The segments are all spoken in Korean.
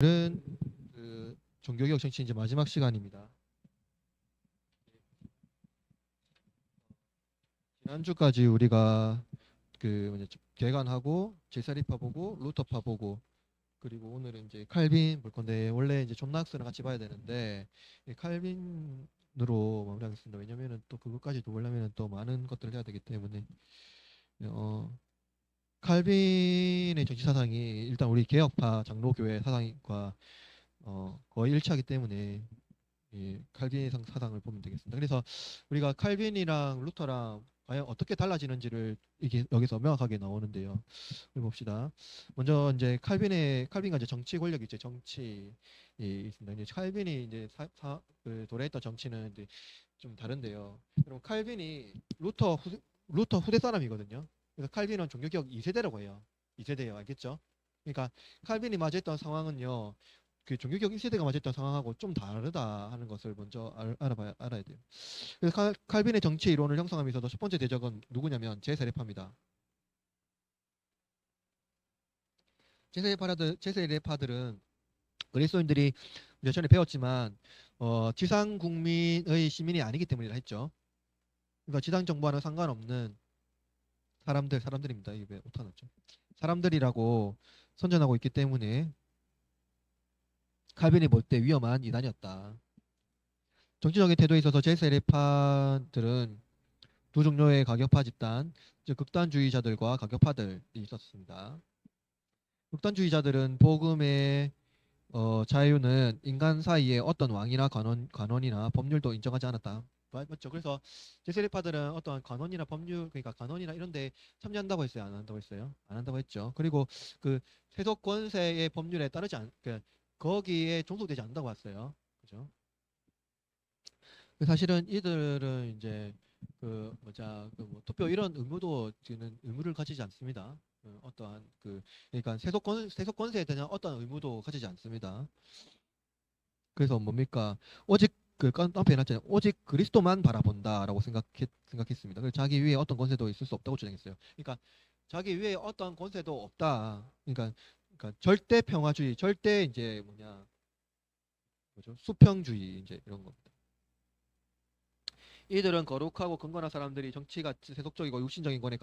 오늘은 종교개혁 정치 이제 마지막 시간입니다. 지난주까지 우리가 개관하고 제사리파 보고 루터파 보고 그리고 오늘은 이제 칼빈 볼 건데 원래 이제 존 낙스랑 같이 봐야 되는데 이 칼빈으로 마무리하겠습니다. 왜냐면은 또 그것까지 보려면은 또 많은 것들을 해야 되기 때문에 어 칼빈의 정치 사상이 일단 우리 개혁파 장로교회 사상과 거의 일치하기 때문에 칼빈의 사상을 보면 되겠습니다. 그래서 우리가 칼빈이랑 루터랑 과연 어떻게 달라지는지를 이게 여기서 명확하게 나오는데요. 봅시다. 먼저 이제 칼빈과 이제 정치 권력이 이제 정치 있습니다. 이제 칼빈이 이제 도래했던 정치는 이제 좀 다른데요. 그럼 칼빈이 루터 후대 사람이거든요. 그래서 칼빈은 종교개혁 2세대라고 해요. 2세대예요. 알겠죠? 그러니까 칼빈이 맞이했던 상황은요. 그 종교개혁 1세대가 맞이했던 상황하고 좀 다르다 하는 것을 먼저 알아야 돼요. 그래서 칼빈의 정치 이론을 형성하면서도 첫 번째 대적은 누구냐면 제세례파입니다. 제세례파들은 그리스도인들이 몇 전에 배웠지만 지상 국민의 시민이 아니기 때문이라 했죠. 그러니까 지상 정부와는 상관없는 사람들입니다. 이게 왜 오타 났죠? 사람들이라고 선전하고 있기 때문에 칼빈이 볼 때 위험한 이단이었다. 정치적인 태도에 있어서 제세례파들은 두 종류의 가격파 집단, 즉 극단주의자들과 가격파들이 있었습니다. 극단주의자들은 복음의 자유는 인간 사이에 어떤 왕이나 관원이나 법률도 인정하지 않았다. 맞죠? 그래서 제세례파들은 어떤 관원이나 법률, 그러니까 관원이나 이런데 참여한다고 했어요, 안 한다고 했어요? 안 한다고 했죠. 그리고 그 세속 권세의 법률에 따르지 거기에 종속되지 않는다고 했어요. 그죠? 사실은 이들은 이제 뭐 투표 이런 의무도 지는 의무를 가지지 않습니다. 어떠한 그러니까 세속 권세에 대한 어떤 의무도 가지지 않습니다. 그래서 뭡니까? 오직 깜빡이 해놨잖아요. 오직 그리스도만 바라본다라고 생각했습니다. 그래서 자기 위에 어떤 권세도 있을 수 없다고 주장했어요. 그러니까 자기 위에 어떤 권세도 없다. 그러니까 절대 평화주의, 절대 이제 뭐죠? 수평주의 이제 이런 겁니다. 이들은 거룩하고 건건한 사람들이 정치가 세속적이고 육신적인 것에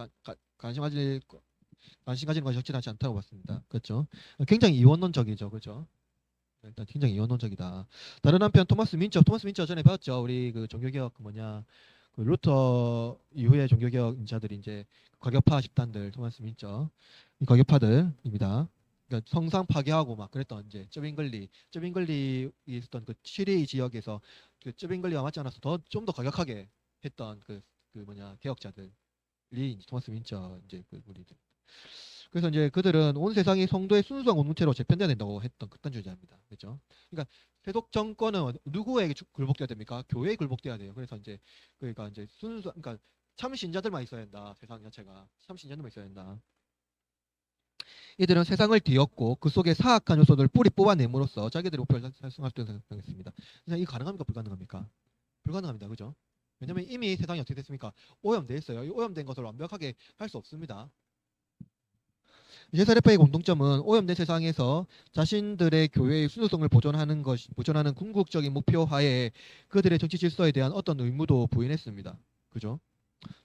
관심 가지는 것이 적절하지 않다고 봤습니다. 그렇죠? 굉장히 이원론적이죠. 그렇죠? 일단 굉장히 이원론적이다. 다른 한편 토마스 민처 전에 배웠죠. 우리 그 종교개혁 그 루터 이후에 종교개혁 인자들이 이제 과격파 집단들 토마스 민처 이 과격파들입니다. 그러니까 성상 파괴하고 막 그랬던 이제 쩌빙글리 있었던 그 시리 지역에서 그 쩌빙글리와 맞지 않아서 더 좀 더 과격하게 했던 개혁자들이 이제 토마스 민처 이제 그 우리들. 그래서 이제 그들은 온 세상이 성도의 순수한 공동체로 재편돼야 된다고 했던 극단주의자입니다. 그렇죠? 그러니까 세속 정권은 누구에게 굴복돼야 됩니까? 교회에 굴복돼야 돼요. 그래서 이제 그러니까 이제 그러니까 참 신자들만 있어야 된다. 세상 자체가 참 신자들만 있어야 된다. 이들은 세상을 뒤엎고 그 속에 사악한 요소들을 뿌리 뽑아냄으로써 자기들의 목표를 달성할 수 있다고 생각했습니다. 그래서 이게 가능합니까? 불가능합니까? 불가능합니다. 그죠? 왜냐면 이미 세상이 어떻게 됐습니까? 오염돼 있어요. 이 오염된 것을 완벽하게 할 수 없습니다. 제사례파의 공통점은 오염된 세상에서 자신들의 교회의 순수성을 보존하는 궁극적인 목표 하에 그들의 정치 질서에 대한 어떤 의무도 부인했습니다. 그죠?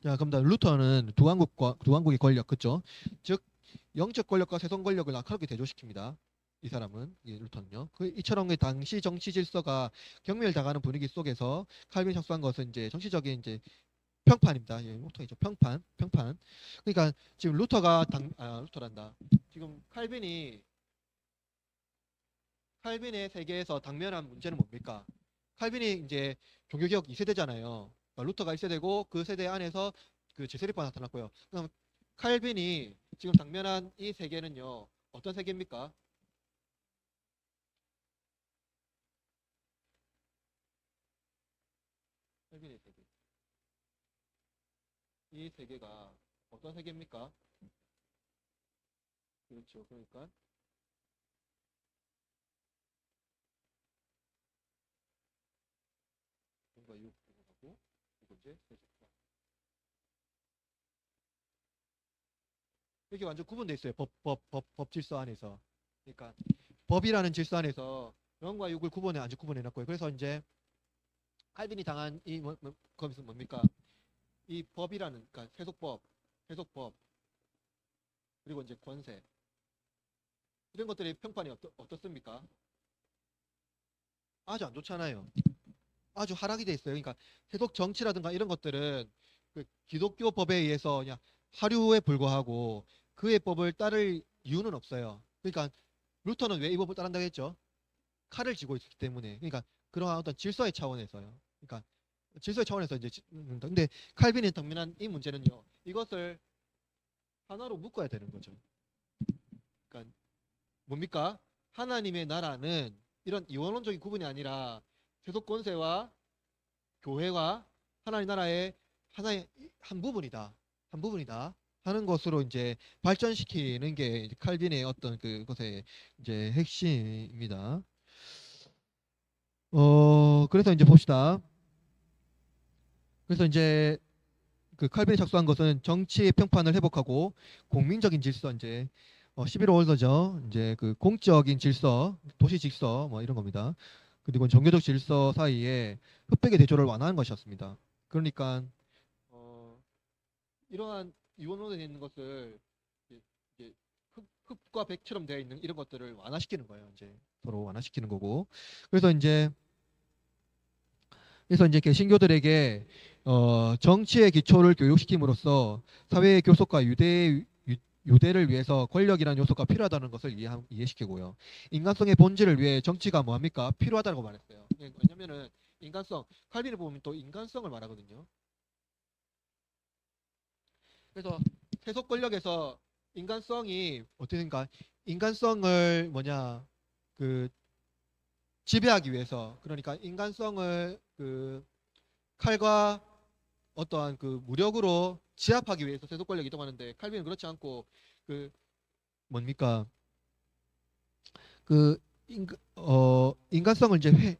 자, 그럼 루터는 두 왕국의 권력, 그죠? 즉 영적 권력과 세속 권력을 날카롭게 대조시킵니다. 이 사람은 루터는요. 이처럼 당시 정치 질서가 경멸당하는 분위기 속에서 칼빈이 작성한 것은 이제 정치적인 이제 평판입니다. 예, 보통이죠. 평판. 그러니까 지금 루터란다. 지금 칼빈의 세계에서 당면한 문제는 뭡니까? 칼빈이 이제 종교개혁 2세대잖아요. 그러니까 루터가 1세대고 그 세대 안에서 그 제세례파가 나타났고요. 그럼 칼빈이 지금 당면한 이 세계는요. 어떤 세계입니까? 칼빈의 세계. 이 세계가 어떤 세계입니까? 그렇죠. 그러니까 뭔가 육하고 두 번째 세속화. 이게 완전 구분돼 있어요. 법 질서 안에서. 그러니까 법이라는 질서 안에서 영과 육을 구분해 아주 구분해 놨고요. 그래서 이제 칼빈이 당한 이 것은 뭡니까? 이 법이라는 그러니까 세속법 그리고 이제 권세 이런 것들의 평판이 어떻습니까? 아주 안 좋잖아요. 아주 하락이 돼 있어요. 그러니까 세속 정치라든가 이런 것들은 그 기독교 법에 의해서 그냥 하류에 불과하고 그의 법을 따를 이유는 없어요. 그러니까 루터는 왜 이 법을 따른다고 했죠? 칼을 쥐고 있기 때문에. 그러니까 그러한 어떤 질서의 차원에서요. 그러니까 질서의 차원에서 이제 근데 칼빈이 당면한 이 문제는요. 이것을 하나로 묶어야 되는 거죠. 그러니까 뭡니까? 하나님의 나라는 이런 이원론적인 구분이 아니라 세속 권세와 교회와 하나님 나라의 하나의 한 부분이다. 한 부분이다. 하는 것으로 이제 발전시키는 게 이제 칼빈의 어떤 그것의 이제 핵심입니다. 그래서 이제 봅시다. 그래서 이제 그 칼빈이 작성한 것은 정치의 평판을 회복하고 공민적인 질서 이제 11호 월서죠. 이제 그 공적인 질서, 도시 질서 뭐 이런 겁니다. 그리고 종교적 질서 사이에 흑백의 대조를 완화하는 것이었습니다. 그러니까 이러한 이원론에 있는 것을 이제 흑과 백처럼 되어 있는 이런 것들을 완화시키는 거예요. 이제 서로 완화시키는 거고. 그래서 이제 개신교들에게 정치의 기초를 교육시킴으로써 사회의 교섭과 유대를 위해서 권력이라는 요소가 필요하다는 것을 이해시키고요. 인간성의 본질을 위해 정치가 뭐합니까? 필요하다고 말했어요. 왜냐면은 인간성, 칼빈을 보면 또 인간성을 말하거든요. 그래서 세속 권력에서 인간성이 어떻게 된가? 인간성을 그 지배하기 위해서 그러니까 인간성을 그 칼과 어떠한 그 무력으로 제압하기 위해서 세속 권력이 이동하는데 칼빈은 그렇지 않고 그 뭡니까? 그 인간성을 이제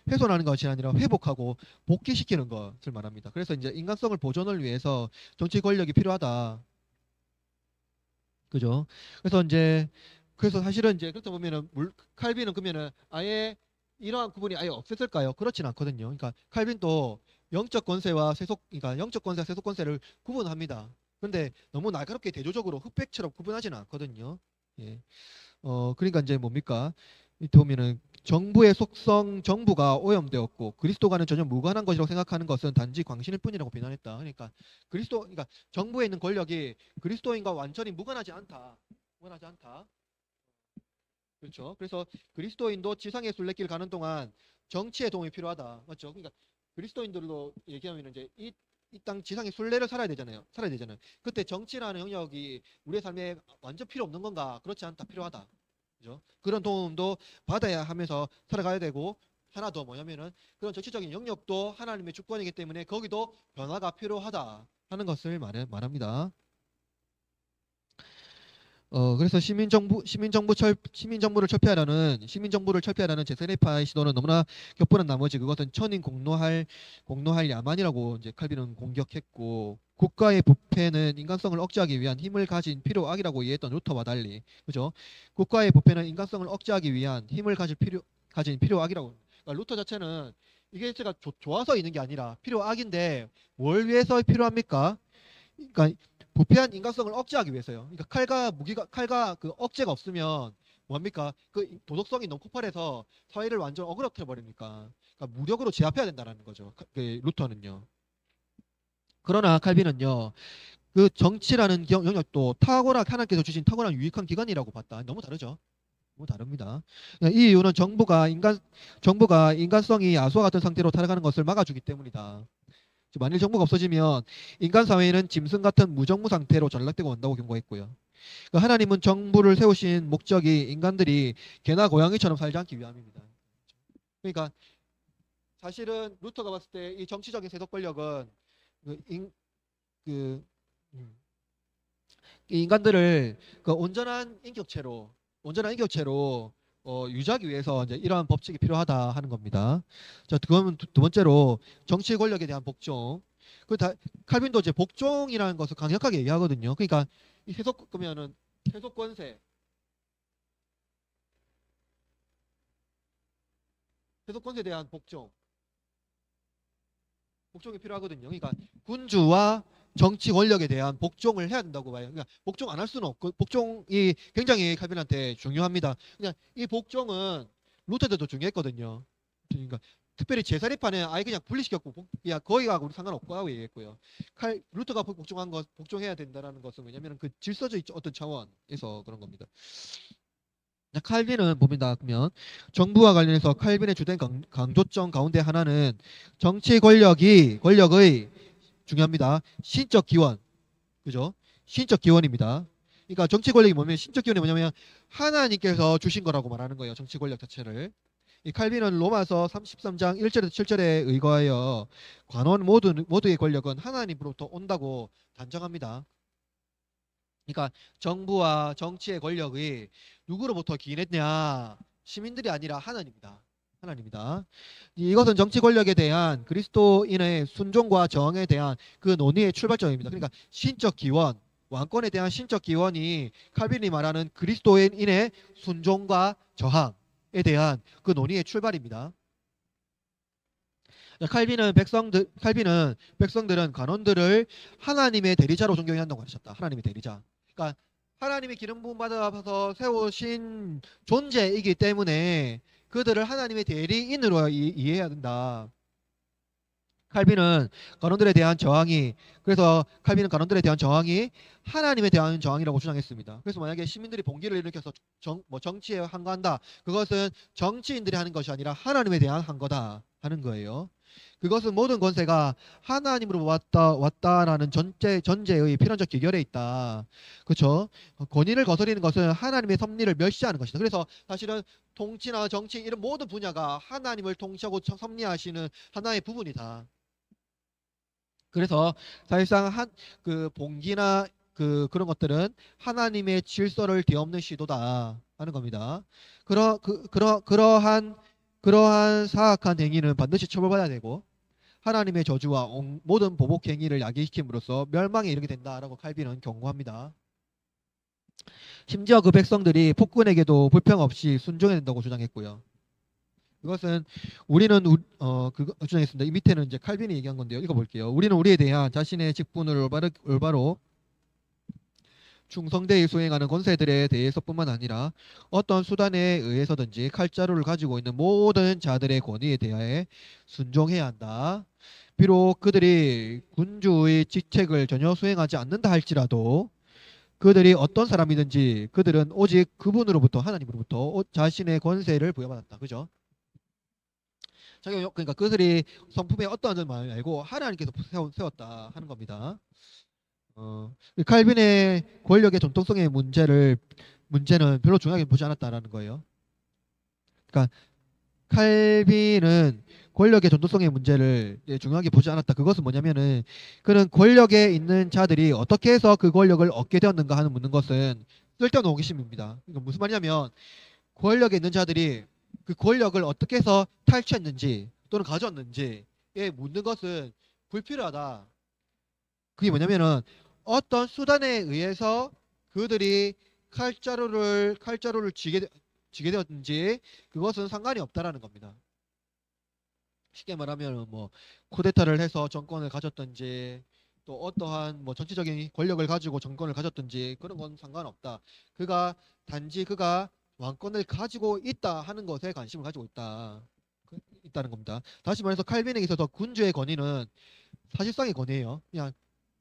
훼손하는 것이 아니라 회복하고 복귀시키는 것을 말합니다. 그래서 이제 인간성을 보존을 위해서 정치 권력이 필요하다. 그죠? 그래서 사실은 이제 그렇다 보면은 칼빈은 그러면은 아예 이러한 구분이 아예 없앴을까요? 그렇진 않거든요. 그러니까 칼빈도 영적 권세와 그러니까 영적 권세와 세속 권세를 구분합니다. 그런데 너무 날카롭게 대조적으로 흑백처럼 구분하지는 않거든요. 예. 그러니까 이제 뭡니까? 이때 보면은 정부의 속성, 정부가 오염되었고 그리스도와는 전혀 무관한 것이라고 생각하는 것은 단지 광신일 뿐이라고 비난했다. 그러니까 그러니까 정부에 있는 권력이 그리스도인과 완전히 무관하지 않다. 무관하지 않다. 그렇죠. 그래서 그리스도인도 지상의 순례길 가는 동안 정치의 도움이 필요하다. 맞죠? 그러니까 그리스도인들로 얘기하면 이제 이 땅 지상의 순례를 살아야 되잖아요. 그때 정치라는 영역이 우리의 삶에 완전 필요 없는 건가? 그렇지 않다. 필요하다. 그죠? 그런 도움도 받아야 하면서 살아가야 되고 하나 더 뭐냐면은 그런 정치적인 영역도 하나님의 주권이기 때문에 거기도 변화가 필요하다 하는 것을 말합니다. 그래서 시민정부를 철폐하려는 제세례파의 시도는 너무나 격분한 나머지 그것은 천인 공노할 야만이라고 이제 칼빈은 공격했고 국가의 부패는 인간성을 억제하기 위한 힘을 가진 필요악이라고 이해했던 루터와 달리 그죠? 국가의 부패는 인간성을 억제하기 위한 힘을 가진 필요악이라고. 그러니까 루터 자체는 이게 제가 좋아서 있는 게 아니라 필요악인데 뭘 위해서 필요합니까? 그러니까 부패한 인간성을 억제하기 위해서요. 그러니까 칼과 그 억제가 없으면 뭡니까? 그 도덕성이 너무 폭발해서 사회를 완전 어그러뜨려 버립니까? 그러니까 무력으로 제압해야 된다는 거죠. 그 루터는요. 그러나 칼빈은요. 그 정치라는 영역도 하나님께서 주신 탁월한 유익한 기관이라고 봤다. 너무 다르죠. 너무 다릅니다. 이 이유는 정부가 인간성이 야수와 같은 상태로 타락하는 것을 막아주기 때문이다. 만일 정부가 없어지면 인간 사회는 짐승 같은 무정부 상태로 전락되고 온다고 경고했고요. 하나님은 정부를 세우신 목적이 인간들이 개나 고양이처럼 살지 않기 위함입니다. 그러니까 사실은 루터가 봤을 때 이 정치적인 세속 권력은 인간들을 온전한 인격체로 유지하기 위해서 이제 이러한 법칙이 필요하다 하는 겁니다. 자, 그러면 두 번째로 정치 권력에 대한 복종. 칼빈도 이제 복종이라는 것을 강력하게 얘기하거든요. 그러니까 이 세속 권세, 세속 권세에 대한 복종이 필요하거든요. 그러니까 군주와 정치 권력에 대한 복종을 해야 된다고 봐요. 그러니까 복종 안 할 수는 없고 복종이 굉장히 칼빈한테 중요합니다. 그냥 이 복종은 루터들도 중요했거든요. 그러니까 특별히 제사립판에 아예 그냥 분리시켰고 야 거기하고 상관없고 얘기했고요. 루터가 복종한 것 복종해야 된다라는 것은 왜냐하면 그 질서적 어떤 차원에서 그런 겁니다. 칼빈은 봅니다. 그러면 정부와 관련해서 칼빈의 주된 강조점 가운데 하나는 정치 권력의 중요합니다. 신적 기원, 그죠? 신적 기원입니다. 그러니까 정치 권력이 뭐냐면 신적 기원이 뭐냐면 하나님께서 주신 거라고 말하는 거예요. 정치 권력 자체를. 이 칼빈은 로마서 33장 1절에서 7절에 의거하여 관원 모두의 권력은 하나님으로부터 온다고 단정합니다. 그러니까 정부와 정치의 권력이 누구로부터 기인했냐? 시민들이 아니라 하나님입니다. 하나님입니다. 이것은 정치 권력에 대한 그리스도인의 순종과 저항에 대한 그 논의의 출발점입니다. 그러니까 신적 기원, 왕권에 대한 신적 기원이 칼빈이 말하는 그리스도인의 순종과 저항에 대한 그 논의의 출발입니다. 칼빈은 백성들은 관원들을 하나님의 대리자로 존경해야 한다고 하셨다. 하나님의 대리자. 그러니까 하나님이 기름 부음 받아서 세우신 존재이기 때문에 그들을 하나님의 대리인으로 이해해야 된다. 칼빈은 관원들에 대한 저항이 하나님에 대한 저항이라고 주장했습니다. 그래서 만약에 시민들이 봉기를 일으켜서 정치에 항거한다. 그것은 정치인들이 하는 것이 아니라 하나님에 대한 항거다 하는 거예요. 그것은 모든 권세가 하나님으로 왔다라는 전제의 필연적 기결에 있다. 그렇죠? 권위를 거스리는 것은 하나님의 섭리를 멸시하는 것이다. 그래서 사실은 통치나 정치 이런 모든 분야가 하나님을 통치하고 섭리하시는 하나의 부분이다. 그래서 사실상 그 봉기나 그런 것들은 하나님의 질서를 뒤엎는 시도다 하는 겁니다. 그러한 사악한 행위는 반드시 처벌받아야 되고 하나님의 저주와 모든 보복 행위를 야기시킴으로써 멸망에 이르게 된다라고 칼빈은 경고합니다. 심지어 그 백성들이 폭군에게도 불평 없이 순종해야 된다고 주장했고요. 이것은 우리는 주장했습니다. 이 밑에는 이제 칼빈이 얘기한 건데요. 읽어볼게요. 우리는 우리에 대한 자신의 직분을 올바로 충성되이 수행하는 권세들에 대해서뿐만 아니라 어떤 수단에 의해서든지 칼자루를 가지고 있는 모든 자들의 권위에 대하여 순종해야 한다. 비록 그들이 군주의 직책을 전혀 수행하지 않는다 할지라도 그들이 어떤 사람이든지 그들은 오직 그분으로부터 하나님으로부터 자신의 권세를 부여받았다. 그죠? 그러니까 그들이 성품에 어떠한 점 말고 하나님께서 세웠다 하는 겁니다. 칼빈의 권력의 전통성의 문제는 별로 중요하게 보지 않았다라는 거예요. 그러니까 칼빈은 권력의 전통성의 문제를 중요하게 보지 않았다. 그것은 뭐냐면은 그는 권력에 있는 자들이 어떻게 해서 그 권력을 얻게 되었는가 하는 묻는 것은 쓸데없는 호기심입니다. 그러니까 무슨 말이냐면 권력에 있는 자들이 그 권력을 어떻게 해서 탈취했는지 또는 가져왔는지에 묻는 것은 불필요하다. 그게 뭐냐면은 어떤 수단에 의해서 그들이 칼자루를 쥐게 되었는지 그것은 상관이 없다라는 겁니다. 쉽게 말하면 뭐 쿠데타를 해서 정권을 가졌든지 또 어떠한 뭐 정치적인 권력을 가지고 정권을 가졌든지 그런 건 상관없다. 단지 그가 왕권을 가지고 있다 하는 것에 관심을 가지고 있다는 겁니다. 다시 말해서 칼빈에게 있어서 군주의 권위는 사실상의 권위예요. 그냥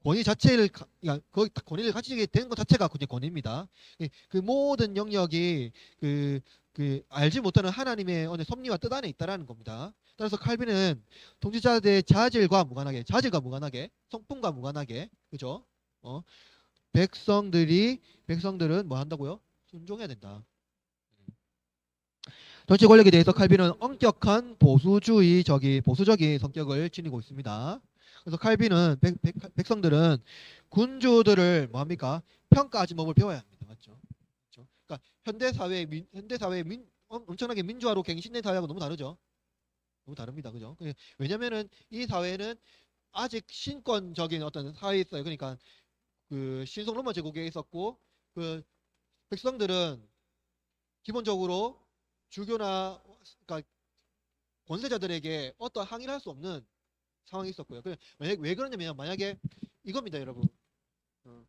권위 자체를 그 권위를 가지게 되는 것 자체가 그냥 권위입니다. 그 모든 영역이 알지 못하는 하나님의 어느 섭리와 뜻 안에 있다라는 겁니다. 따라서 칼빈은 통치자들의 자질과 무관하게, 성품과 무관하게, 그죠? 백성들은 뭐 한다고요? 순종해야 된다. 정치 권력에 대해서 칼빈은 엄격한 보수적인 성격을 지니고 있습니다. 그래서 칼빈은 백성들은 군주들을 뭐합니까? 평가하지 법을 배워야 합니다. 맞죠? 그렇죠? 그러니까 현대사회 엄청나게 민주화로 갱신된 사회하고 너무 다르죠. 너무 다릅니다. 그죠? 왜냐면은 이 사회는 아직 신권적인 어떤 사회에 있어요. 그러니까 그 신성 로마 제국에 있었고 그 백성들은 기본적으로 주교나 그러니까 권세자들에게 어떤 항의를 할 수 없는 상황이 있었고요. 왜 그러냐면 만약에 이겁니다, 여러분. 어,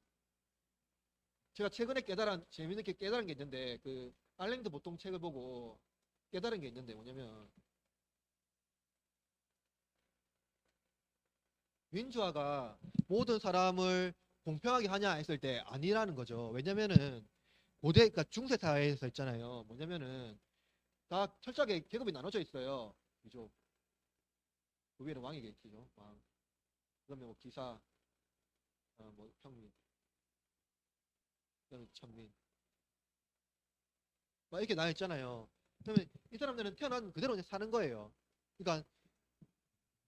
제가 최근에 재밌는 게 깨달은 게 있는데 그 알랭드 보통 책을 보고 깨달은 게 있는데 뭐냐면 민주화가 모든 사람을 공평하게 하냐 했을 때 아니라는 거죠. 왜냐면은 그러니까 중세 사회에서 있잖아요. 뭐냐면은 다 철저하게 계급이 나눠져 있어요. 그죠? 그 위에는 왕이겠죠. 왕. 그러면 뭐 기사, 뭐 평민, 그다음에 천민. 막 이렇게 나눠 있잖아요. 그러면 이 사람들은 태어난 그대로 그냥 사는 거예요. 그러니까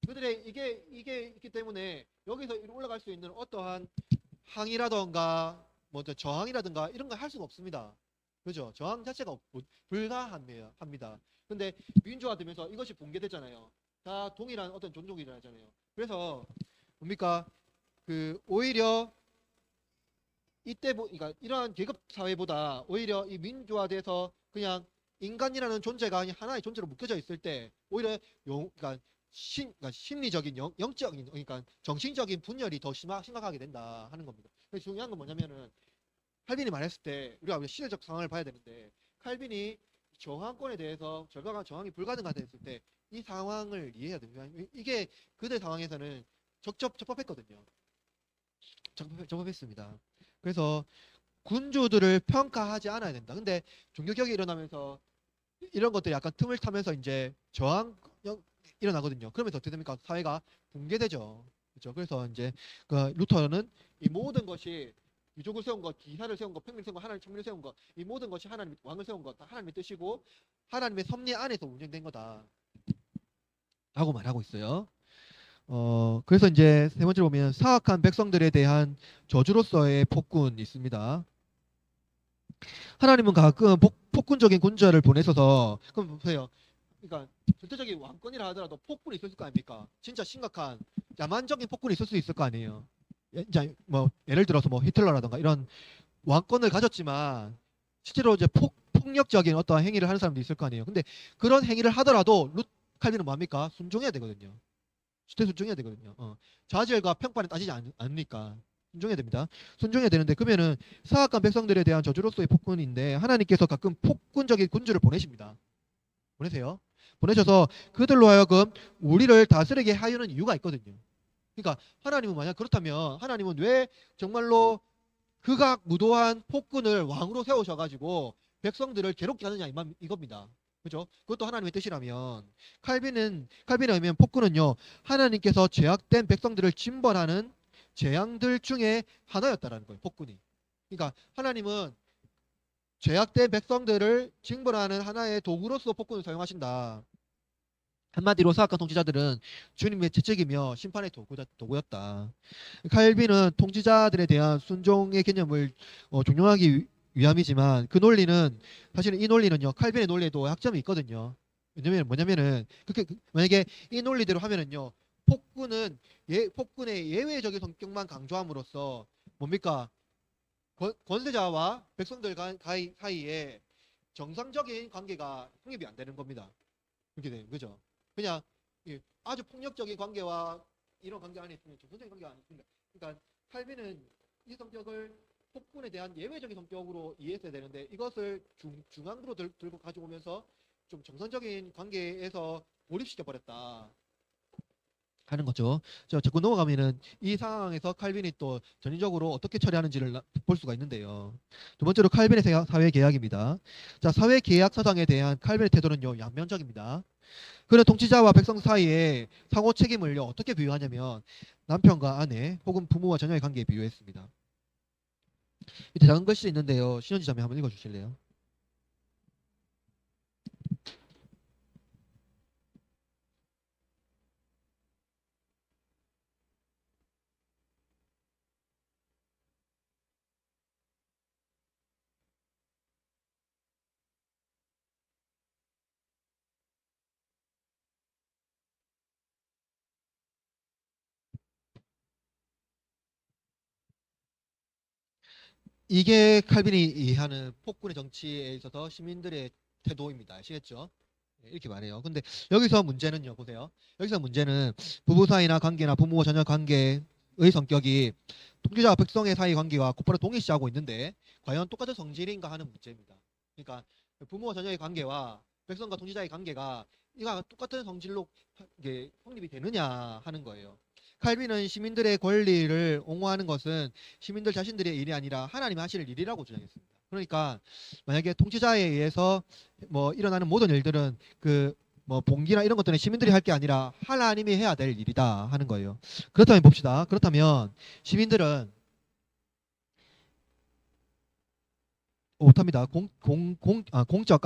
그들의 이게 있기 때문에 여기서 올라갈 수 있는 어떠한 항의라던가 뭐 저항이라든가 이런 걸 할 수가 없습니다. 그죠? 저항 자체가 불가합니다. 근데 민주화되면서 이것이 붕괴됐잖아요. 다 동일한 어떤 존중이 일어나잖아요. 그래서 뭡니까? 그 오히려 그러니까 이러한 계급 사회보다 오히려 이 민주화돼서 그냥 인간이라는 존재가 그냥 하나의 존재로 묶여져 있을 때 오히려 그러니까 그러니까 심리적인 영적인 그러니까 정신적인 분열이 더 심각하게 된다 하는 겁니다. 그래서 중요한 건 뭐냐면은 칼빈이 말했을 때 우리가 시대적 상황을 봐야 되는데 칼빈이 저항권에 대해서 절박한 저항이 불가능하다 했을 때 이 상황을 이해해야 됩니다. 이게 그들 상황에서는 적법했거든요. 적법했습니다. 그래서 군주들을 평가하지 않아야 된다. 근데 종교개혁이 일어나면서 이런 것들이 약간 틈을 타면서 이제 저항 일어나거든요. 그러면서 어떻게 됩니까? 사회가 붕괴되죠. 그렇죠. 그래서 이제 그 루터는 이 모든 것이 유족을 세운 것, 기사를 세운 것, 평민을 세운 것, 하나님 천민을 세운 것, 이 모든 것이 하나님 왕을 세운 것, 다 하나님의 뜻이고 하나님의 섭리 안에서 운영된 거다. 라고 말하고 있어요. 그래서 이제 세 번째로 보면 사악한 백성들에 대한 저주로서의 폭군이 있습니다. 하나님은 가끔 폭군적인 군자를 보내셔서 그럼 보세요. 그러니까 절대적인 왕권이라 하더라도 폭군이 있을 거 아닙니까? 진짜 심각한 야만적인 폭군이 있을 수 있을 거 아니에요. 이제 뭐 예를 들어서 뭐 히틀러라든가 이런 왕권을 가졌지만 실제로 이제 폭력적인 어떠한 행위를 하는 사람도 있을 거 아니에요. 근데 그런 행위를 하더라도 칼빈은 뭡니까? 순종해야 되거든요. 주태 순종해야 되거든요. 자질과 평판을 따지지 않으니까 순종해야 됩니다. 순종해야 되는데 그러면은 사악한 백성들에 대한 저주로서의 폭군인데 하나님께서 가끔 폭군적인 군주를 보내십니다. 보내세요. 보내셔서 그들로 하여금 우리를 다스리게 하려는 이유가 있거든요. 그러니까 하나님은 만약 그렇다면 하나님은 왜 정말로 극악무도한 폭군을 왕으로 세우셔가지고 백성들을 괴롭게 하느냐 이겁니다. 그죠? 그것도 하나님의 뜻이라면 칼빈에 의하면 폭군은요 하나님께서 죄악된 백성들을 징벌하는 재앙들 중에 하나였다라는 거예요. 폭군이. 그러니까 하나님은 죄악된 백성들을 징벌하는 하나의 도구로서 폭군을 사용하신다. 한마디로 사악한 통치자들은 주님의 채찍이며 심판의 도구였다. 칼빈은 통치자들에 대한 순종의 개념을 종용하기 위함이지만 그 논리는 사실은 이 논리는요 칼빈의 논리에도 약점이 있거든요. 왜냐면 뭐냐면은 만약에 이 논리대로 하면은요 폭군의 예외적인 성격만 강조함으로써 뭡니까 권세자와 백성들 사이에 정상적인 관계가 성립이 안 되는 겁니다. 그렇게 되는 거죠. 그냥 아주 폭력적인 관계와 이런 관계 안에 있으면 정상적인 관계가 아니습니다. 그러니까 칼빈은 이 성격을 폭군에 대한 예외적인 성격으로 이해했어야 되는데 이것을 중앙으로 들고 가져오면서 좀 정상적인 관계에서 몰입시켜 버렸다. 하는 거죠. 자꾸 넘어가면은 이 상황에서 칼빈이 또 전인적으로 어떻게 처리하는지를 볼 수가 있는데요. 두 번째로 칼빈의 사회 계약입니다. 자, 사회 계약 사상에 대한 칼빈의 태도는요 양면적입니다. 그는 통치자와 백성 사이에 상호 책임을요 어떻게 비유하냐면 남편과 아내 혹은 부모와 자녀의 관계에 비유했습니다. 밑에 작은 글씨 있는데요. 신현지 자매 한번 읽어주실래요? 이게 칼빈이 이해하는 폭군의 정치에 있어서 시민들의 태도입니다. 아시겠죠? 이렇게 말해요. 근데 여기서 문제는요, 보세요. 여기서 문제는 부부 사이나 관계나 부모 자녀 관계의 성격이 통치자와 백성의 사이 관계와 곧바로 동일시하고 있는데 과연 똑같은 성질인가 하는 문제입니다. 그러니까 부모와 자녀의 관계와 백성과 통치자의 관계가 이가 똑같은 성질로 이게 성립이 되느냐 하는 거예요. 칼빈은 시민들의 권리를 옹호하는 것은 시민들 자신들의 일이 아니라 하나님이 하실 일이라고 주장했습니다. 그러니까 만약에 통치자에 의해서 뭐 일어나는 모든 일들은 그 뭐 봉기나 이런 것들은 시민들이 할 게 아니라 하나님이 해야 될 일이다 하는 거예요. 그렇다면 봅시다. 그렇다면 시민들은 못합니다. 공적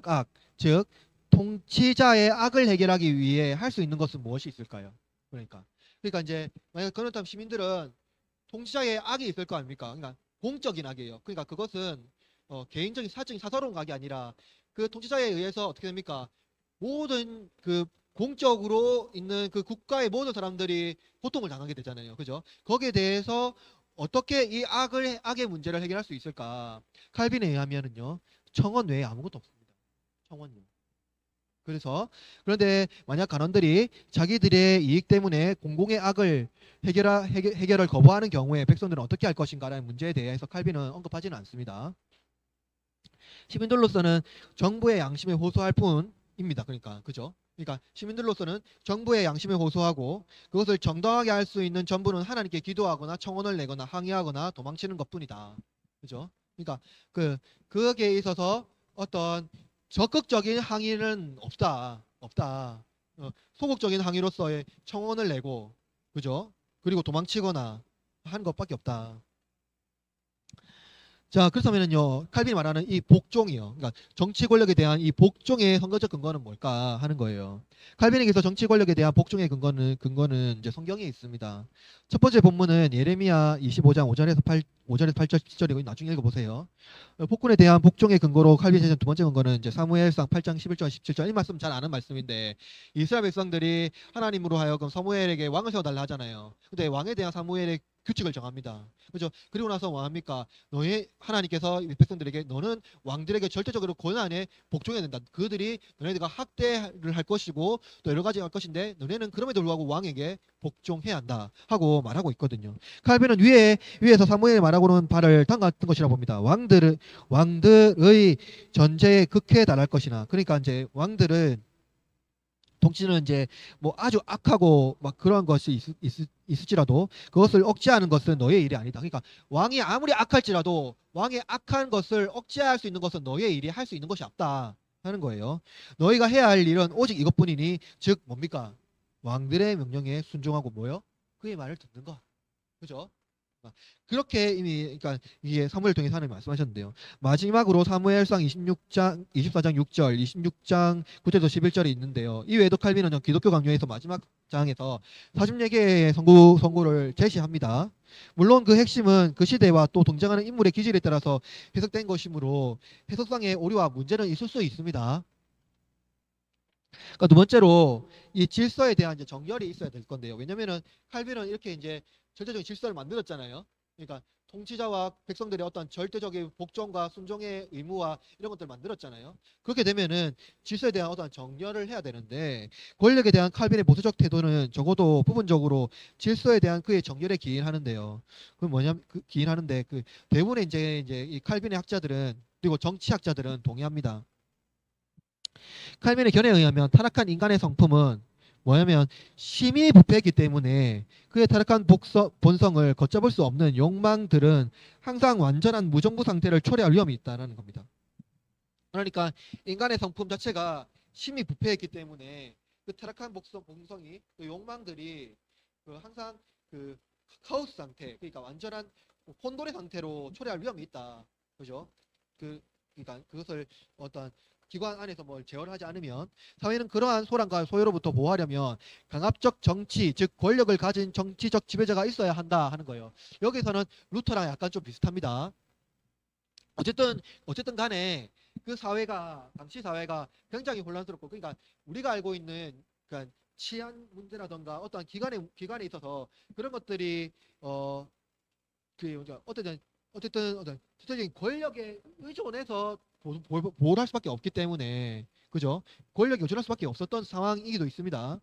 악, 즉 통치자의 악을 해결하기 위해 할 수 있는 것은 무엇이 있을까요? 그러니까 이제 만약 그렇다면 시민들은 통치자의 악이 있을 거 아닙니까? 그러니까 공적인 악이에요. 그러니까 그것은 개인적인 사적인 사사로운 악이 아니라 그 통치자에 의해서 어떻게 됩니까? 모든 그 공적으로 있는 그 국가의 모든 사람들이 고통을 당하게 되잖아요. 그죠? 거기에 대해서 어떻게 이 악의 문제를 해결할 수 있을까? 칼빈에 의하면은요, 청원 외에 아무것도 없습니다. 청원요. 그런데 만약 간원들이 자기들의 이익 때문에 공공의 악을 해결을 거부하는 경우에 백성들은 어떻게 할 것인가라는 문제에 대해서 칼빈은 언급하지는 않습니다. 시민들로서는 정부의 양심에 호소할 뿐입니다. 그러니까 그죠? 그러니까 시민들로서는 정부의 양심에 호소하고 그것을 정당하게 할 수 있는 전부는 하나님께 기도하거나 청원을 내거나 항의하거나 도망치는 것뿐이다. 그죠? 그러니까 거기에 있어서 어떤 적극적인 항의는 없다. 소극적인 항의로서의 청원을 내고 그죠? 그리고 도망치거나 하는 것밖에 없다. 자, 그렇다면은요, 칼빈이 말하는 이 복종이요. 그러니까 정치 권력에 대한 이 복종의 선거적 근거는 뭘까 하는 거예요. 칼빈에게서 정치 권력에 대한 복종의 근거는 이제 성경에 있습니다. 첫 번째 본문은 예레미야 25장 5절에서 8절 10절이고 나중에 읽어보세요. 복군에 대한 복종의 근거로 칼빈이 제시한 두 번째 근거는 이제 사무엘상 8장 11절 17절 이 말씀 잘 아는 말씀인데 이스라엘 백성들이 하나님으로 하여금 사무엘에게 왕을 세워달라 하잖아요. 근데 왕에 대한 사무엘의 규칙을 정합니다. 그죠? 그리고 나서 뭐 합니까? 너희 하나님께서 백성들에게 너는 왕들에게 절대적으로 권한에 복종해야 된다. 그들이 너네들과 학대를 할 것이고 또 여러 가지 할 것인데 너네는 그럼에도 불구하고 왕에게 복종해야 한다 하고 말하고 있거든요. 칼빈은 위에서 사무엘이 말하고는 바를 담갔던 것이라 봅니다. 왕들의 전제에 극해에 달할 것이나 그러니까 이제 왕들은 통치는 이제 뭐 아주 악하고 막 그런 것이 있을지라도 그것을 억제하는 것은 너의 일이 아니다. 그러니까 왕이 아무리 악할지라도 왕의 악한 것을 억제할 수 있는 것은 너의 일이 할 수 있는 것이 없다 하는 거예요. 너희가 해야 할 일은 오직 이것뿐이니 즉 뭡니까? 왕들의 명령에 순종하고 뭐요? 그의 말을 듣는 것. 그죠? 그렇게 이미 그러니까 이게 사무엘 통해서 하나님 말씀하셨는데요. 마지막으로 사무엘상 24장 6절, 26장 9절에서 11절이 있는데요. 이 외에도 칼빈은 기독교 강요에서 마지막 장에서 40여개의 선고를 제시합니다. 물론 그 핵심은 그 시대와 또 등장하는 인물의 기질에 따라서 해석된 것이므로 해석상의 오류와 문제는 있을 수 있습니다. 그러니까 두 번째로 이 질서에 대한 이제 정렬이 있어야 될 건데요. 왜냐면은 칼빈은 이렇게 이제 절대적인 질서를 만들었잖아요. 그러니까 통치자와 백성들의 어떤 절대적인 복종과 순종의 의무와 이런 것들을 만들었잖아요. 그렇게 되면은 질서에 대한 어떤 정렬을 해야 되는데 권력에 대한 칼빈의 보수적 태도는 적어도 부분적으로 질서에 대한 그의 정렬에 기인하는데요. 그 뭐냐면 기인하는데 그 대부분의 이제 이 칼빈의 학자들은 그리고 정치학자들은 동의합니다. 칼빈의 견해에 의하면 타락한 인간의 성품은 뭐냐면 심히 부패했기 때문에 그의 타락한 본성을 걷잡을 수 없는 욕망들은 항상 완전한 무정부 상태를 초래할 위험이 있다는 겁니다. 그러니까 인간의 성품 자체가 심히 부패했기 때문에 그 타락한 본성이 그 욕망들이 항상 그 카오스 상태, 그러니까 완전한 혼돈의 상태로 초래할 위험이 있다. 그죠? 그러니까 그것을 어떤 기관 안에서 뭘 제어를 하지 않으면 사회는 그러한 소란과 소요로부터 보호하려면 강압적 정치, 즉 권력을 가진 정치적 지배자가 있어야 한다 하는 거예요. 여기서는 루터랑 약간 좀 비슷합니다. 어쨌든 간에 그 사회가 당시 사회가 굉장히 혼란스럽고 그러니까 우리가 알고 있는 그러니까 치안 문제라던가 어떤 기관에 있어서 그런 것들이 어떻든 어쨌든 전체적인 권력에 의존해서 보호를 할 수밖에 없기 때문에 그죠? 권력에 의존할 수밖에 없었던 상황이기도 있습니다.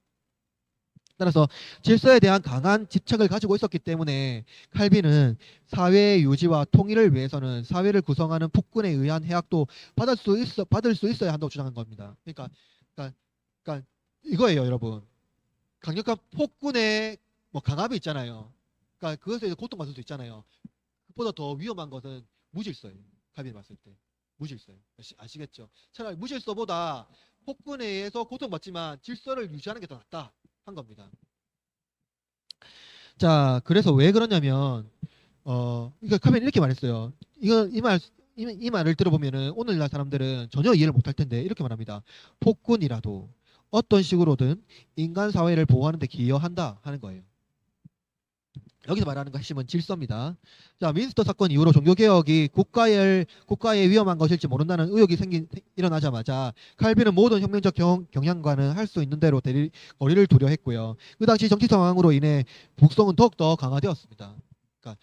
따라서 질서에 대한 강한 집착을 가지고 있었기 때문에 칼빈은 사회 유지와 통일을 위해서는 사회를 구성하는 폭군에 의한 해악도 받을 수 있어야 한다고 주장한 겁니다. 그러니까, 그러니까 이거예요, 여러분. 강력한 폭군의 뭐 강압이 있잖아요. 그러니까 그것에 고통받을 수 있잖아요. 그보다 더 위험한 것은 무질서예요. 칼빈이 봤을 때 무질서예요. 아시겠죠? 차라리 무질서보다 폭군에 의해서 고통받지만 질서를 유지하는 게 더 낫다 한 겁니다. 자, 그래서 왜 그러냐면 그러니까 칼빈이 이렇게 말했어요. 이 말을 들어보면은 오늘날 사람들은 전혀 이해를 못할 텐데 이렇게 말합니다. 폭군이라도 어떤 식으로든 인간 사회를 보호하는 데 기여한다 하는 거예요. 여기서 말하는 거 핵심은 질서입니다. 자, 민스터 사건 이후로 종교개혁이 국가에 위험한 것일지 모른다는 의혹이 일어나자마자 칼빈은 모든 혁명적 경향과는 할 수 있는 대로 거리를 두려 했고요. 그 당시 정치 상황으로 인해 북송은 더욱더 강화되었습니다. 그러니까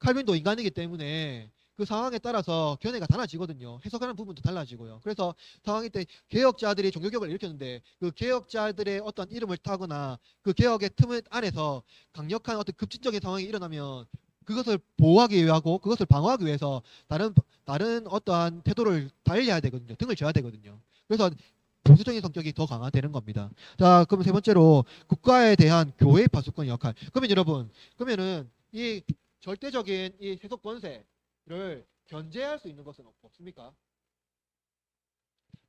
칼빈도 인간이기 때문에 그 상황에 따라서 견해가 달라지거든요. 해석하는 부분도 달라지고요. 그래서 상황이 때 개혁자들이 종교개혁을 일으켰는데 그 개혁자들의 어떤 이름을 타거나 그 개혁의 틈 안에서 강력한 어떤 급진적인 상황이 일어나면 그것을 보호하기 위하고 그것을 방어하기 위해서 다른 어떠한 태도를 달리해야 되거든요. 등을 져야 되거든요. 그래서 보수적인 성격이 더 강화되는 겁니다. 자, 그럼 세 번째로 국가에 대한 교회의 파수꾼 역할. 그러면 여러분, 그러면은 이 절대적인 이 세속 권세를 견제할 수 있는 것은 없습니까?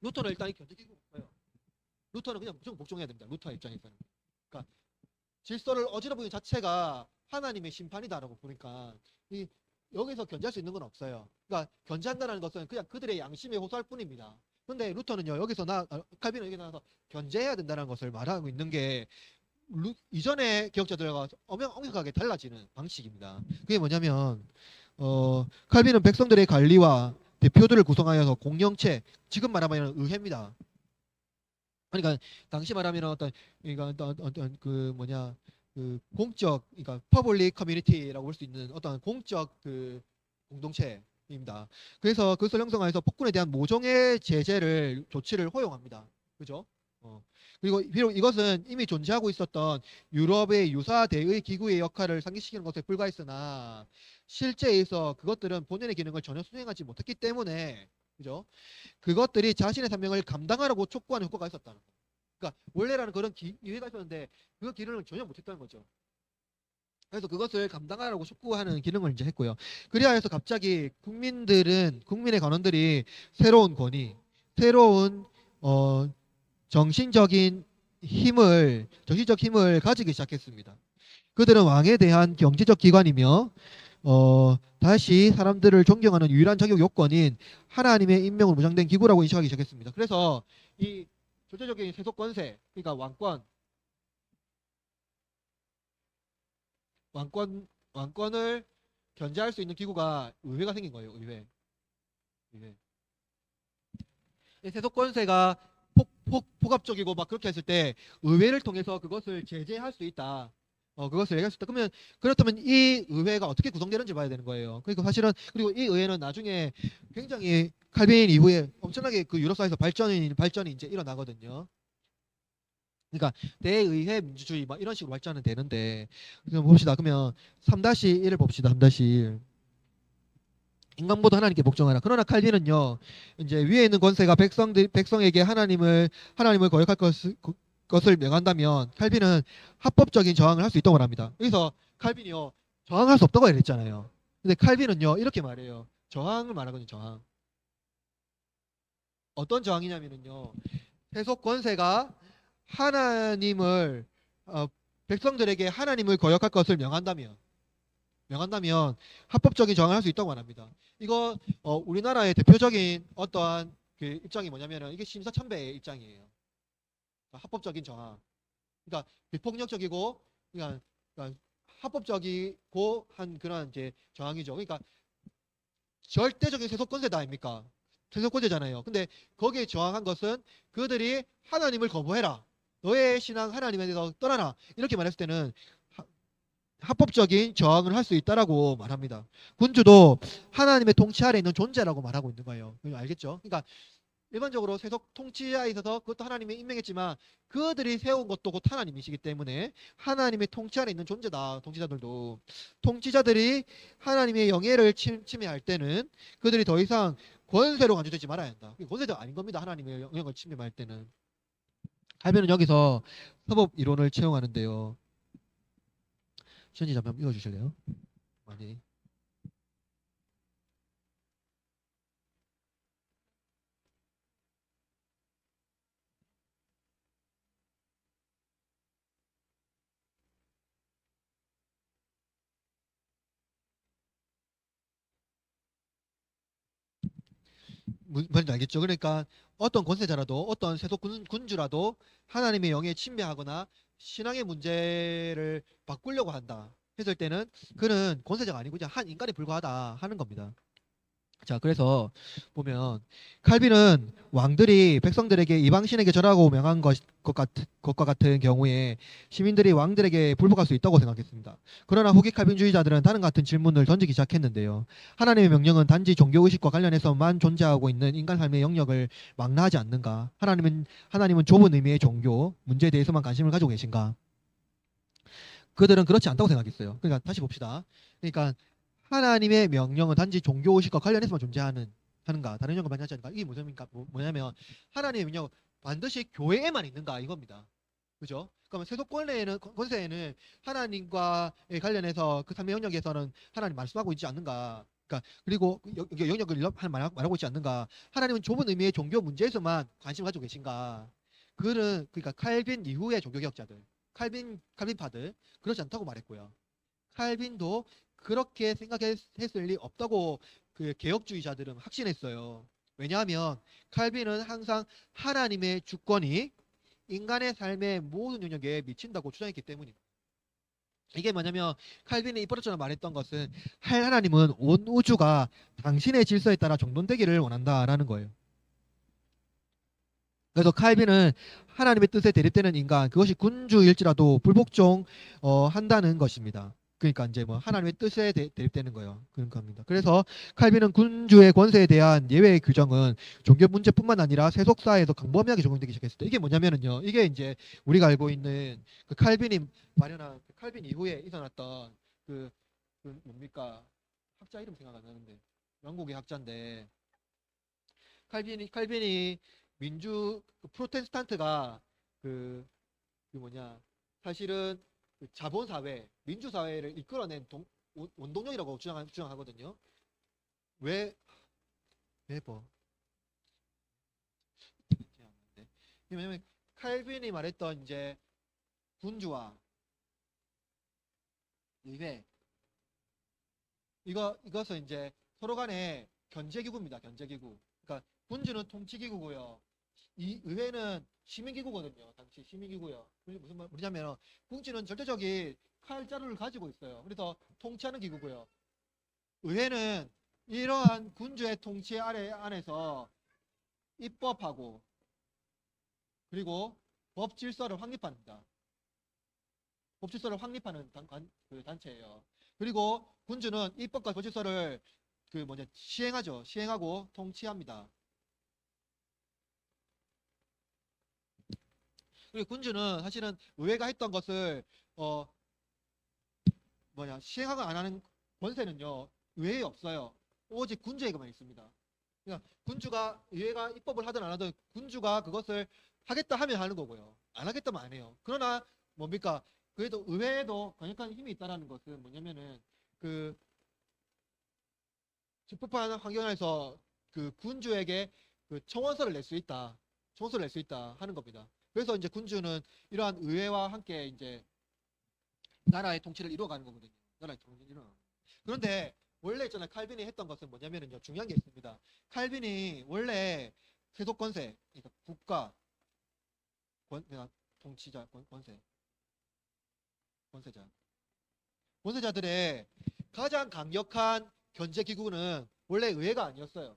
루터는 일단 이 견제 기구가 없어요. 루터는 그냥 무조건 복종해야 됩니다. 루터 입장에서는. 그러니까 질서를 어지러부는 자체가 하나님의 심판이다라고 보니까 여기서 견제할 수 있는 건 없어요. 그러니까 견제한다는 것은 그냥 그들의 양심에 호소할 뿐입니다. 근데 루터는요, 칼빈은 여기 나와서 견제해야 된다는 것을 말하고 있는 게 이전의 개혁자들과 엄격하게 달라지는 방식입니다. 그게 뭐냐면 칼빈은 백성들의 관리와 대표들을 구성하여서 공영체, 지금 말하면 의회입니다. 그러니까 당시 말하면 어떤 그 뭐냐 그 공적, 그러니까 퍼블릭 커뮤니티라고 볼 수 있는 어떤 공적 그 공동체입니다. 그래서 그것을 형성하여서 폭군에 대한 모종의 조치를 허용합니다. 그죠? 그리고 비록 이것은 이미 존재하고 있었던 유럽의 유사대의 기구의 역할을 상기시키는 것에 불과했으나 실제에서 그것들은 본연의 기능을 전혀 수행하지 못했기 때문에 그죠? 그것들이 자신의 사명을 감당하라고 촉구하는 효과가 있었다는 거예요. 그러니까 원래라는 그런 기회가 있었는데 그 기능을 전혀 못했다는 거죠. 그래서 그것을 감당하라고 촉구하는 기능을 이제 했고요. 그리하여서 갑자기 국민의 관원들이 새로운 권위, 새로운 정신적 힘을 가지기 시작했습니다. 그들은 왕에 대한 경제적 기관이며 다시 사람들을 존경하는 유일한 자격 요건인 하나님의 임명으로 무장된 기구라고 인식하기 시작했습니다. 그래서 이 절대적인 세속 권세, 그러니까 왕권을 견제할 수 있는 기구가 의회가 생긴 거예요. 의회. 세속 권세가 폭압적이고 막 그렇게 했을 때 의회를 통해서 그것을 제재할 수 있다. 그것을 얘기할 수 있다. 그렇다면 이 의회가 어떻게 구성되는지 봐야 되는 거예요. 그리고 사실은 그리고 이 의회는 나중에 굉장히 칼빈 이후에 엄청나게 그 유럽 사회에서 발전이 이제 일어나거든요. 그러니까 대의회 민주주의 막 이런 식으로 발전은 되는데 그럼 봅시다. 그러면 3-1을 봅시다. 3-1. 인간보다 하나님께 복종하라. 그러나 칼빈은요, 이제 위에 있는 권세가 백성에게 하나님을 거역할 것을 명한다면 칼빈은 합법적인 저항을 할 수 있다고 말합니다. 여기서 칼빈이요, 저항할 수 없다고 얘기했잖아요. 근데 칼빈은요, 이렇게 말해요. 저항을 말하거든요. 저항. 어떤 저항이냐면요, 세속 권세가 백성들에게 하나님을 거역할 것을 명한다면 합법적인 저항을 할 수 있다고 말합니다. 이거 우리나라의 대표적인 어떠한 그 입장이 뭐냐면은 이게 심사천배의 입장이에요. 그러니까 합법적인 저항. 그러니까 비폭력적이고 그러니까 합법적이고 한 그런 이제 저항이죠. 그러니까 절대적인 세속권세다 아닙니까? 세속권세잖아요. 근데 거기에 저항한 것은 그들이 하나님을 거부해라. 너의 신앙 하나님에 대해서 떠나라. 이렇게 말했을 때는 합법적인 저항을 할 수 있다라고 말합니다. 군주도 하나님의 통치 아래 있는 존재라고 말하고 있는 거예요. 알겠죠? 그러니까 일반적으로 세속 통치자에 있어서 그것도 하나님이 임명했지만 그들이 세운 것도 곧 하나님이시기 때문에 하나님의 통치 아래 있는 존재다. 통치자들도 통치자들이 하나님의 영예를 침해할 때는 그들이 더 이상 권세로 간주되지 말아야 한다. 권세가 아닌 겁니다. 하나님의 영역을 침해할 때는. 하면은 여기서 협업 이론을 채용하는데요. 시연지 잠깐 읽어주실래요? 많이. 뭔지 알겠죠? 그러니까 어떤 권세자라도 어떤 세속 군주라도 하나님의 영에 침해하거나 신앙의 문제를 바꾸려고 한다 했을 때는 그는 권세자가 아니고 그냥 한 인간에 불과하다 하는 겁니다. 자, 그래서 보면 칼빈은 왕들이 백성들에게 이방신에게 절하고 명한 것과 같은 경우에 시민들이 왕들에게 불복할 수 있다고 생각했습니다. 그러나 후기 칼빈주의자들은 다른 같은 질문을 던지기 시작했는데요. 하나님의 명령은 단지 종교의식과 관련해서만 존재하고 있는 인간 삶의 영역을 망라하지 않는가? 하나님은 좁은 의미의 종교 문제에 대해서만 관심을 가지고 계신가? 그들은 그렇지 않다고 생각했어요. 그러니까 다시 봅시다. 그러니까 하나님의 명령은 단지 종교의식과 관련해서만 하는가 다른 영역을 많이 하지 않는가 이게 뭐냐면 하나님의 명령은 반드시 교회에만 있는가 이겁니다. 그죠? 그러면 세속권세에는 하나님과 관련해서 그 삶의 영역에서는 하나님 말씀하고 있지 않는가. 그러니까 그리고 영역을 말하고 있지 않는가. 하나님은 좁은 의미의 종교 문제에서만 관심을 가지고 계신가. 그는 그러니까 칼빈 이후의 종교개혁자들, 칼빈파들 그렇지 않다고 말했고요. 칼빈도 그렇게 생각했을 리 없다고 그 개혁주의자들은 확신했어요. 왜냐하면 칼빈은 항상 하나님의 주권이 인간의 삶의 모든 영역에 미친다고 주장했기 때문입니다. 이게 뭐냐면 칼빈이 이번처럼 말했던 것은 하나님은 온 우주가 당신의 질서에 따라 정돈되기를 원한다라는 거예요. 그래서 칼빈은 하나님의 뜻에 대립되는 인간 그것이 군주일지라도 불복종 한다는 것입니다. 그러니까 이제 뭐 하나님의 뜻에 대립되는 거예요. 그런 겁니다. 그래서 칼빈은 군주의 권세에 대한 예외 규정은 종교 문제뿐만 아니라 세속사에도 광범위하게 적용되기 시작했습니다. 이게 뭐냐면은요. 이게 이제 우리가 알고 있는 그 칼빈이 마련한 그 칼빈 이후에 일어났던 그 뭡니까 학자 이름 생각 안 나는데 영국의 학자인데 칼빈이 프로테스탄트가 그, 그 뭐냐 사실은 그 자본사회, 민주사회를 이끌어낸 원동력이라고 주장하거든요. 왜, 왜 뭐? 왜냐면 칼빈이 말했던 이제 군주와 의회 이것은 이제 서로 간의 견제기구입니다. 견제기구. 그러니까 군주는 통치기구고요. 이 의회는 시민기구거든요. 당시 시민기구요. 무슨 말이냐면 군주는 절대적인 칼자루를 가지고 있어요. 그래서 통치하는 기구고요. 의회는 이러한 군주의 통치 안에서 입법하고 그리고 법 질서를 확립합니다. 법 질서를 확립하는 그 단체예요. 그리고 군주는 입법과 법 질서를 시행하죠. 시행하고 통치합니다. 그리고 군주는 사실은 의회가 했던 것을 시행하고 안 하는 권세는요 의회에 없어요. 오직 군주에게만 있습니다. 그러니까 의회가 입법을 하든 안 하든 군주가 그것을 하겠다 하면 하는 거고요. 안 하겠다면 안 해요. 그러나 뭡니까? 그래도 의회에도 강력한 힘이 있다는 것은 뭐냐면은 그 집법하는 환경에서 그 군주에게 그 청원서를 낼 수 있다. 청원서를 낼 수 있다 하는 겁니다. 그래서 이제 군주는 이러한 의회와 함께 이제 나라의 통치를 이루어가는 거거든요. 나라의 통치를 이루어가는. 그런데 원래 있잖아요. 칼빈이 했던 것은 뭐냐면은요. 중요한 게 있습니다. 칼빈이 원래 세속 권세, 그러니까 국가 통치자 권세자들의 가장 강력한 견제 기구는 원래 의회가 아니었어요.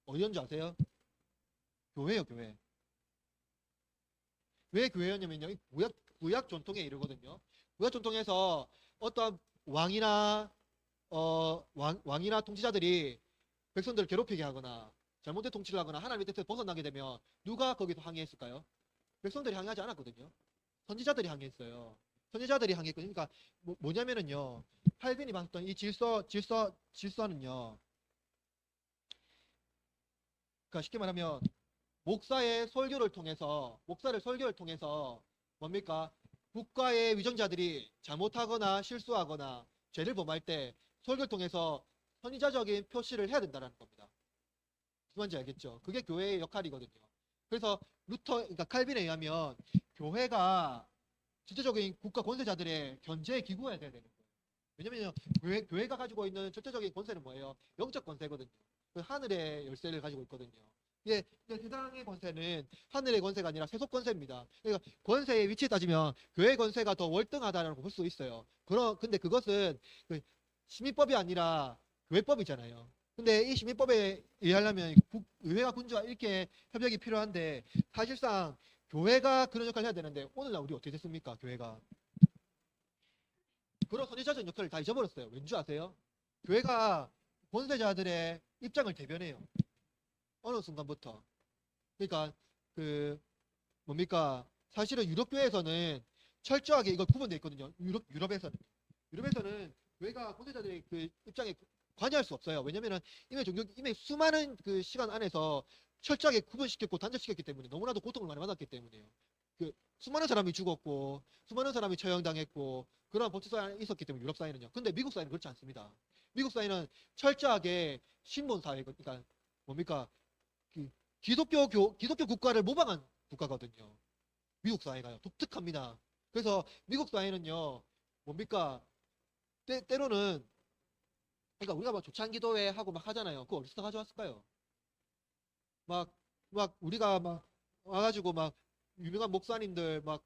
어디였는지 아세요? 교회요, 교회. 왜 교회였냐면요. 구약 전통에 이르거든요. 구약 전통에서 어떠한 왕이나 왕이나 통치자들이 백성들을 괴롭히게 하거나 잘못된 통치를 하거나 하나님의 뜻에서 벗어나게 되면 누가 거기서 항의했을까요? 백성들이 항의하지 않았거든요. 선지자들이 항의했어요. 선지자들이 항의했거든요. 그러니까 뭐냐면은요. 칼빈이 봤던 이 질서는요. 그러니까 쉽게 말하면 목사의 설교를 통해서 뭡니까? 국가의 위정자들이 잘못하거나 실수하거나 죄를 범할 때 설교를 통해서 선지자적인 표시를 해야 된다는 겁니다. 무슨 말인지 알겠죠? 그게 교회의 역할이거든요. 그래서 그러니까 칼빈에 의하면 교회가 전체적인 국가 권세자들의 견제에 기구해야 되는 거예요. 왜냐면 교회가 가지고 있는 전체적인 권세는 뭐예요? 영적 권세거든요. 그 하늘의 열쇠를 가지고 있거든요. 예, 세상의 권세는 하늘의 권세가 아니라 세속 권세입니다. 그러니까 권세의 위치에 따지면 교회의 권세가 더 월등하다라고 볼 수 있어요. 근데 그것은 그 시민법이 아니라 교회법이잖아요. 근데 이 시민법에 의하려면 의회와 군주와 이렇게 협력이 필요한데 사실상 교회가 그런 역할을 해야 되는데 오늘날 우리 어떻게 됐습니까? 교회가 그런 선지자적 역할을 다 잊어버렸어요. 왠지 아세요? 교회가 권세자들의 입장을 대변해요. 어느 순간부터. 그러니까 그 뭡니까? 사실은 유럽 교회에서는 철저하게 이걸 구분되어 있거든요. 유럽에서는 교회가 권세자들의 그 입장에 관여할 수 없어요. 왜냐면은 이미 수많은 그 시간 안에서 철저하게 구분시켰고 단절시켰기 때문에 너무나도 고통을 많이 받았기 때문에요. 그 수많은 사람이 죽었고 수많은 사람이 처형당했고 그런 법치사회가 있었기 때문에 유럽 사회는요. 근데 미국 사회는 그렇지 않습니다. 미국 사회는 철저하게 신분 사회고, 그러니까 뭡니까? 그 기독교 국가를 모방한 국가거든요. 미국 사회가요. 독특합니다. 그래서 미국 사회는요. 뭡니까? 때로는 그러니까 우리가 막 조찬 기도회 하고 막 하잖아요. 그거 어디서 가져왔을까요? 막 우리가 막 와가지고 막 유명한 목사님들 막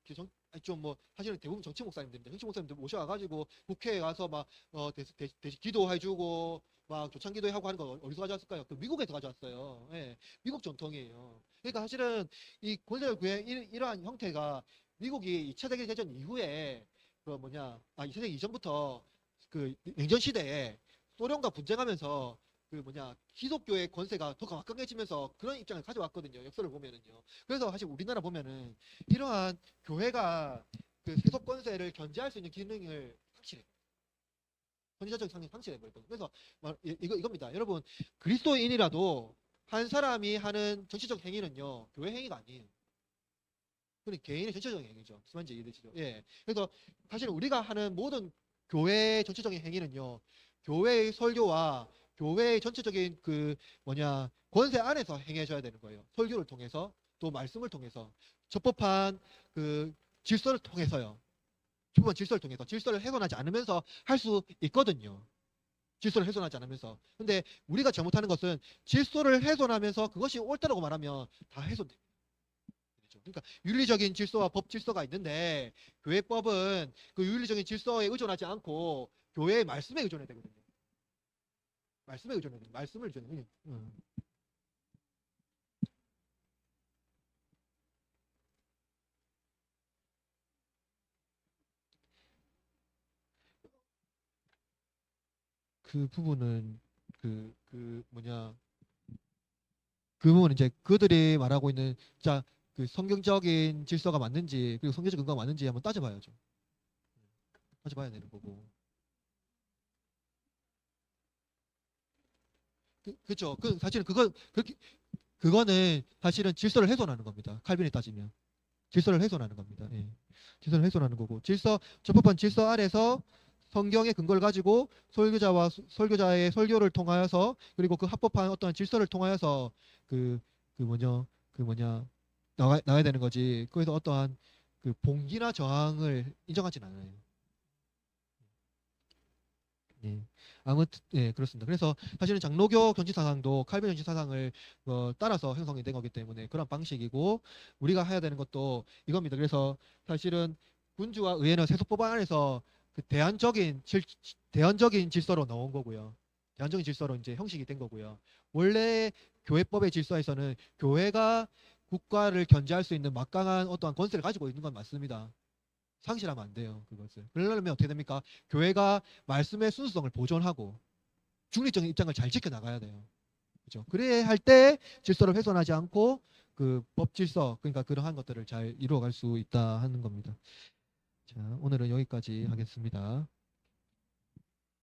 좀 뭐 사실은 대부분 정치 목사님들인데 정치 목사님들 모셔와가지고 국회에 가서 막 대신 기도해주고 막 조찬 기도하고 하는 거 어디서 가져왔을까요? 그 미국에서 가져왔어요. 예, 미국 전통이에요. 그러니까 사실은 이 권력의 이러한 형태가 미국이 2차 세계대전 이후에 그 2차 세계 이전부터 그 냉전 시대에 소련과 분쟁하면서 기독교의 권세가 더 강력해지면서 그런 입장을 가져왔거든요. 역사를 보면은요. 그래서 사실 우리나라 보면은 이러한 교회가 그 세속 권세를 견제할 수 있는 기능을 상실해. 선지자적 상징 상실해버렸거든요. 그래서 이겁니다. 여러분, 그리스도인이라도 한 사람이 하는 정치적 행위는요, 교회 행위가 아니에요. 그건 개인의 전체적인 행위죠. 무슨 말인지 이해되시죠? 예. 그래서 사실 우리가 하는 모든 교회의 전체적인 행위는요, 교회의 설교와 교회의 전체적인 권세 안에서 행해져야 되는 거예요. 설교를 통해서 또 말씀을 통해서 적법한 그 질서를 통해서요. 적법한 질서를 통해서 질서를 훼손하지 않으면서 할 수 있거든요. 질서를 훼손하지 않으면서. 근데 우리가 잘못하는 것은 질서를 훼손하면서 그것이 옳다라고 말하면 다 훼손됩니다. 그러니까 윤리적인 질서와 법 질서가 있는데 교회법은 그 윤리적인 질서에 의존하지 않고 교회의 말씀에 의존해야 되거든요. 말씀에 의존해야 돼요. 말씀을 의존해야 돼요. 그 부분은 그 부분은 이제 그들이 말하고 있는 그 성경적인 질서가 맞는지 그리고 성경적 근거가 맞는지 한번 따져봐야죠. 따져봐야 되는 거고. 그렇죠. 사실은 그거는 사실은 질서를 훼손하는 겁니다. 칼빈에 따지면 질서를 훼손하는 겁니다. 예. 질서를 훼손하는 거고 적법한 질서 아래서 성경의 근거를 가지고 설교자의 설교를 통하여서 그리고 그 합법한 어떤 질서를 통하여서 그 나가야 되는 거지. 거기서 어떠한 그 봉기나 저항을 인정하진 않아요. 예. 아무튼 예 그렇습니다. 그래서 사실은 장로교 정치 사상도 칼빈 정치 사상을 따라서 형성이 된 거기 때문에 그런 방식이고 우리가 해야 되는 것도 이겁니다. 그래서 사실은 군주와 의회는 세속법 안에서 그 대안적인 질서로 나온 거고요. 대안적인 질서로 이제 형식이 된 거고요. 원래 교회법의 질서에서는 교회가 국가를 견제할 수 있는 막강한 어떠한 권세를 가지고 있는 건 맞습니다. 상실하면 안 돼요. 그것을. 그러려면 어떻게 됩니까? 교회가 말씀의 순수성을 보존하고 중립적인 입장을 잘 지켜나가야 돼요. 그죠? 그래야 할 때 질서를 훼손하지 않고 그 법 질서, 그러니까 그러한 것들을 잘 이루어갈 수 있다 하는 겁니다. 자, 오늘은 여기까지 하겠습니다.